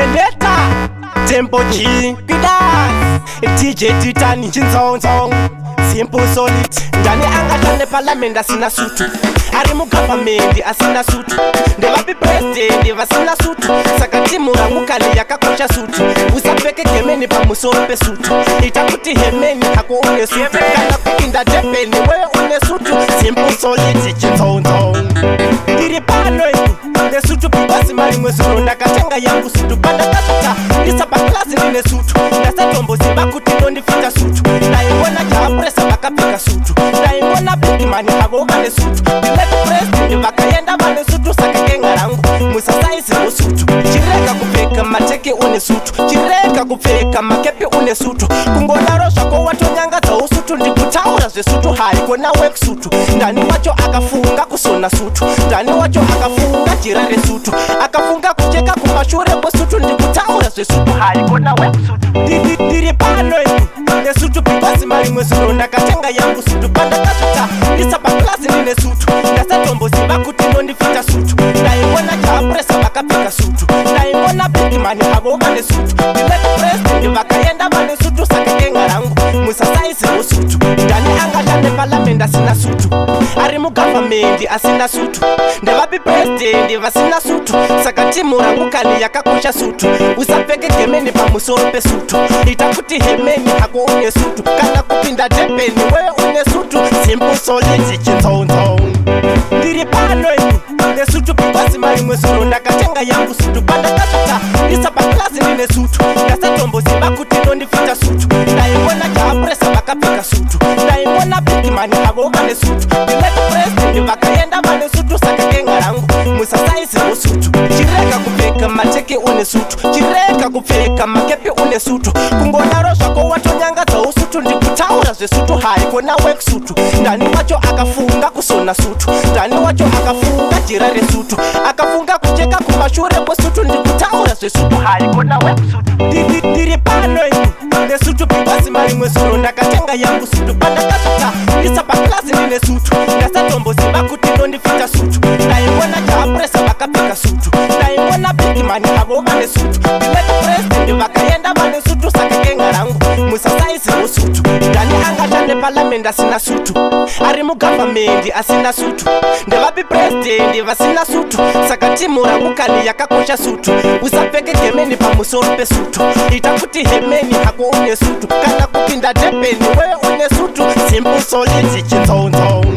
Vendetta, Tempo G, Pidas, DJ Titani, Chinzong, Simple Solid, Ndani angatane parliament asina sutu, Arimu government asina sutu, Ndevapi president vasina sutu, Sakati muramukali yakakosha sutu, Usapeke gemeni pamusope sutu, Itakuti hemeni hako une sutu, Kana kukinda jepeni we une sutu, Simple Solid, Chinzong, Diri panoi, ne sutu pibasi marimwe sutu, Nakatenga yangu sutu, Panda katuta, Nisaba klasi nine sutu, Nasa tombo sibakuti nondi fita sutu, Na ingona japresa bakapika sutu, Na ingona biki mani hago kane sutu, Dilek presi vakayenda vane sutu, Sakakenga rangu, Musa saisi usutu, Chireka kupeka mateke une sutu, Chireka kupeka makepi une sutu, Kungona rosha kwa watu nyanga za usutu, Ndikutaura ze sutu hai kona wek sutu, Ndani wacho akafunga kusona sutu, Ndani wacho akafunga jirare sutu, Akafunga kucheka kumashure kwa sutu, Ndikutaura ze sutu hai kona wek sutu, Diri panoi, ne sutu pibasi marimwe sutu, Nakatenga yangu sutu, Panda katuta, Nisaba klasi nine sutu, Nasa tombo sibakuti nondi fita sutu, Na ingona japresa bakapika sutu, Na ingona biki mani hago kane sutu, Dilek presi vakayenda vane sutu, Sakakenga rangu, Musa saisi usutu, Ndani angatane parliament asina sutu, Arimu government asina sutu, Ndevapi president vasina sutu, Sakati muramukali yakakosha sutu, Usapeke gemeni pamusope sutu, Itakuti hemeni hako une sutu, Kana kupinda jepeni we une sutu, Simple Solid, Chinzong, Diri panoi, ne sutu pibasi marimwe sutu, Nakatenga yangu sutu, Panda katuta, Nisaba klasi nine sutu, Nasa tombo sibakuti nondi fita sutu, Na ingona japresa bakapika sutu, Na ingona biki mani hago kane sutu, Dilek presi vakayenda vane sutu, Sakakenga rangu, Musa saisi usutu, Chireka kupeka mateke une sutu, Chireka kupeka makepi une sutu, Kungona rosha kwa watu nyanga za usutu, Ndikutaura ze sutu hai kona wek sutu, Ndani wacho akafunga kusona sutu, Ndani wacho akafunga jirare sutu, Akafunga kucheka kumashure kwa sutu, Ndikutaura ze sutu hai kona wek sutu, Diri panoi, ne sutu pibasi marimwe sutu, Nakatenga yangu sutu, Panda katuta, Nisaba klasi nine sutu, Nasa tombo sibakuti nondi fita sutu, Na ingona japresa bakapika sutu, Na ingona biki mani hago kane sutu, Dilek presi vakayenda vane sutu, Sakakenga rangu, Musa saisi usutu, Ndani angatane parliament asina sutu, Arimu government asina sutu, Ndevapi president vasina sutu, Sakati muramukali yakakosha sutu, Usapeke gemeni pamusope sutu, Itakuti hemeni hako une sutu, Kana kupinda jepeni we une sutu, Simple Solid, Chinzong.